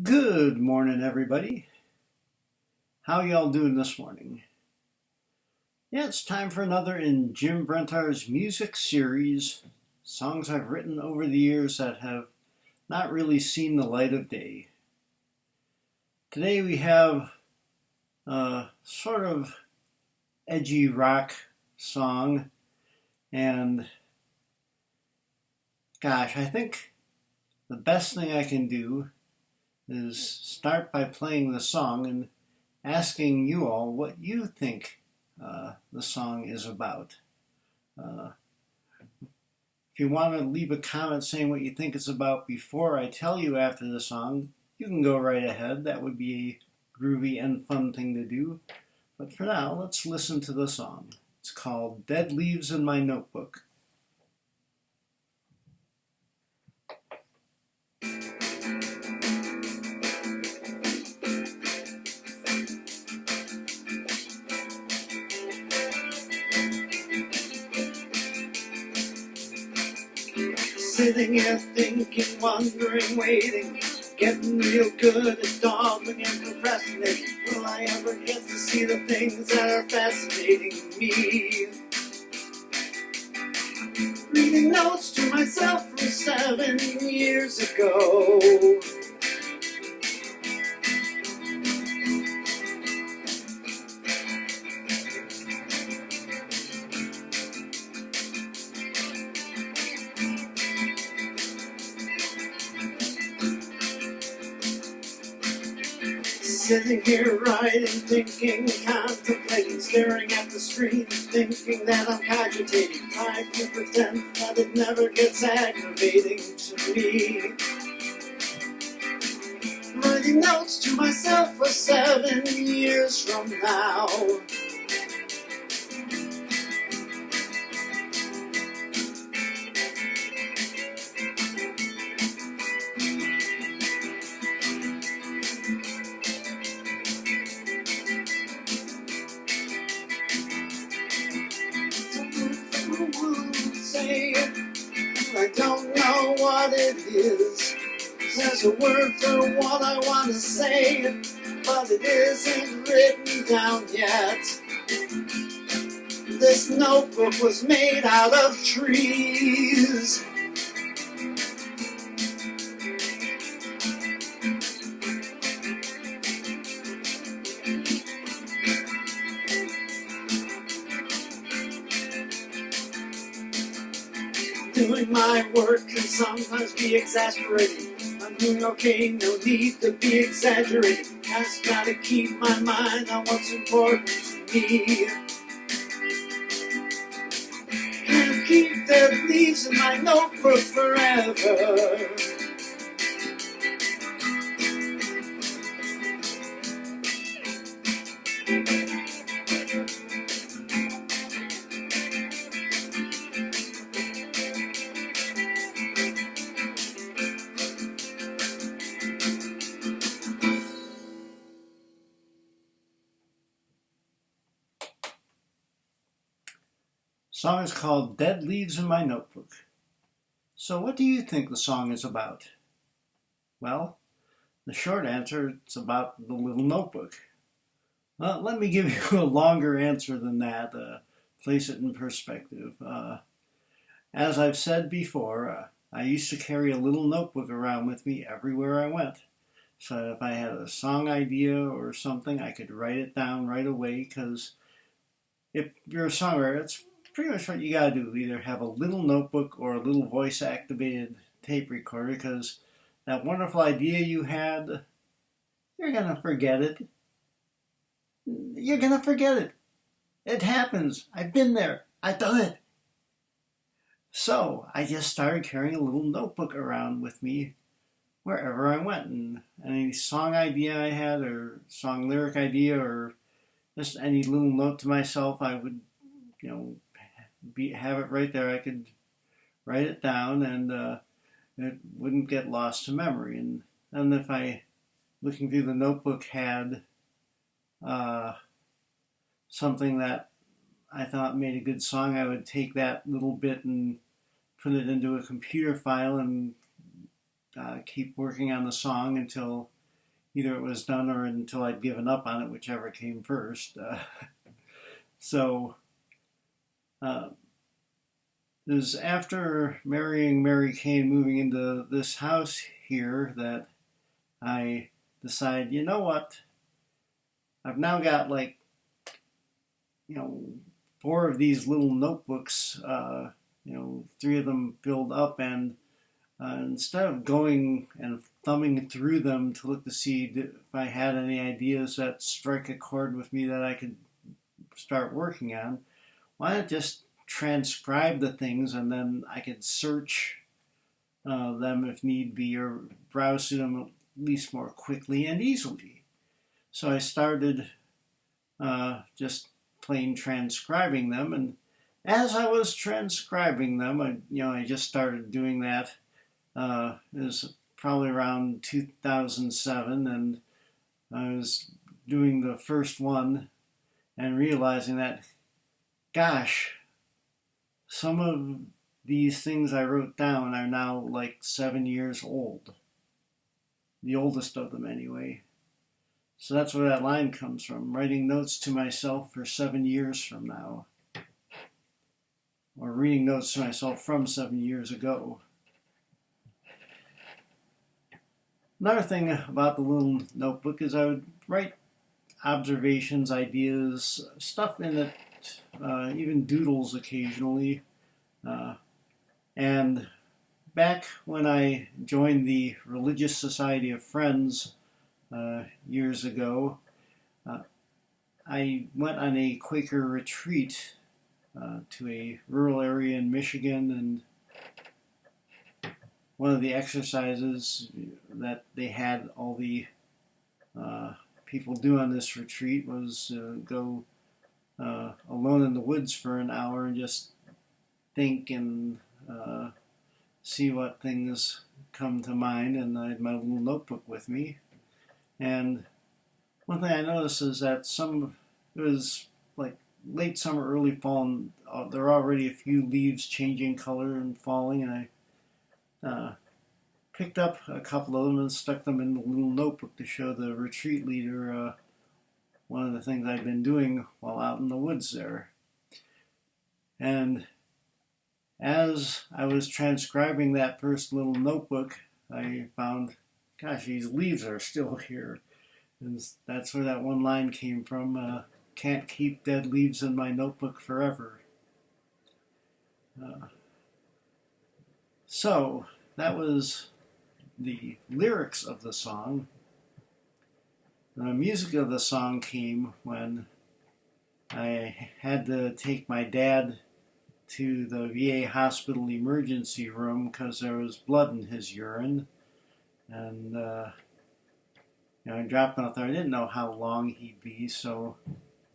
Good morning, everybody. How y'all doing this morning? Yeah, it's time for another in Jim Brentar's music series, songs I've written over the years that have not really seen the light of day. Today we have a sort of edgy rock song, and gosh, I think the best thing I can do is start by playing the song and asking you all what you think the song is about. Uh, if you want to leave a comment saying what you think it's about before I tell you after the song, you can go right ahead. That would be a groovy and fun thing to do. But for now, let's listen to the song. It's called Dead Leaves in My Notebook. Sitting here thinking, wondering, waiting, getting real good at dawdling and procrastinating. Will I ever get to see the things that are fascinating me? Reading notes to myself from 7 years ago. Sitting here writing, thinking, contemplating, staring at the screen, thinking that I'm cogitating, trying to pretend that it never gets aggravating to me. Writing notes to myself for 7 years from now. I don't know what it is. There's a word for what I want to say, but it isn't written down yet. This notebook was made out of trees. Doing my work can sometimes be exasperating. I'm doing okay, no need to be exaggerating. I just gotta keep my mind on what's important to me. Can't keep dead leaves in my notebook forever. The song is called Dead Leaves in My Notebook. So what do you think the song is about? Well, the short answer, it's about the little notebook. Let me give you a longer answer than that, place it in perspective. As I've said before, I used to carry a little notebook around with me everywhere I went. So if I had a song idea or something, I could write it down right away, because if you're a songwriter, it's pretty much what you gotta do. Either have a little notebook or a little voice-activated tape recorder, because that wonderful idea you had, you're gonna forget it. You're gonna forget it. It happens. I've been there. I've done it. So I just started carrying a little notebook around with me wherever I went, and any song idea I had, or song lyric idea, or just any little note to myself, I would, have it right there. I could write it down, and it wouldn't get lost to memory. And if I, looking through the notebook, had something that I thought made a good song, I would take that little bit and put it into a computer file and keep working on the song until either it was done or until I'd given up on it, whichever came first. So it was after marrying Mary Kay and moving into this house here that I decided, you know what? I've now got like, 4 of these little notebooks, 3 of them filled up, and instead of going and thumbing through them to look to see if I had any ideas that strike a chord with me that I could start working on, why not just transcribe the things and then I could search them if need be, or browse through them at least more quickly and easily. So I started just plain transcribing them, and as I was transcribing them, I just started doing that. It was probably around 2007, and I was doing the first one and realizing that, gosh, some of these things I wrote down are now like 7 years old. The oldest of them, anyway. So that's where that line comes from, writing notes to myself for 7 years from now. Or reading notes to myself from 7 years ago. Another thing about the little notebook is I would write observations, ideas, stuff in it, even doodles occasionally. And back when I joined the Religious Society of Friends years ago, I went on a Quaker retreat to a rural area in Michigan, and one of the exercises that they had all the people do on this retreat was go alone in the woods for an hour and just think and see what things come to mind. And I had my little notebook with me. And one thing I noticed is that it was like late summer, early fall, and there are already a few leaves changing color and falling, and I picked up a couple of them and stuck them in the little notebook to show the retreat leader one of the things I'd been doing while out in the woods there. And as I was transcribing that first little notebook, I found, gosh, these leaves are still here. And that's where that one line came from, can't keep dead leaves in my notebook forever. So that was the lyrics of the song. The music of the song came when I had to take my dad to the VA hospital emergency room because there was blood in his urine. And I dropped him out there. I didn't know how long he'd be, so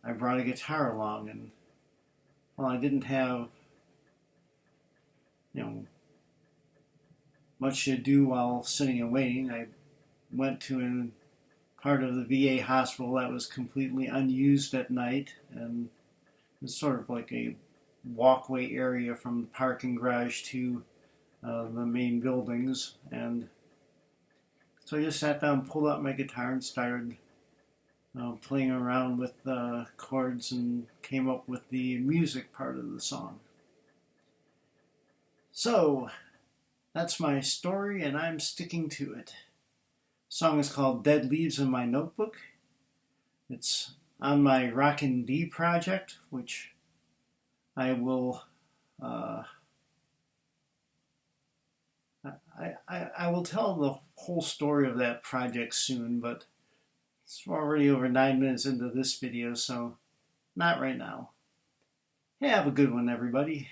I brought a guitar along. And while I didn't have much to do while sitting and waiting, I went to a part of the VA hospital that was completely unused at night, and it was sort of like a walkway area from the parking garage to the main buildings. And so I just sat down, pulled out my guitar, and started playing around with chords, and came up with the music part of the song. So that's my story, and I'm sticking to it. The song is called Dead Leaves in My Notebook. It's on my Rockin'D project, which I will I will tell the whole story of that project soon, but it's already over 9 minutes into this video, so not right now. Hey, have a good one, everybody.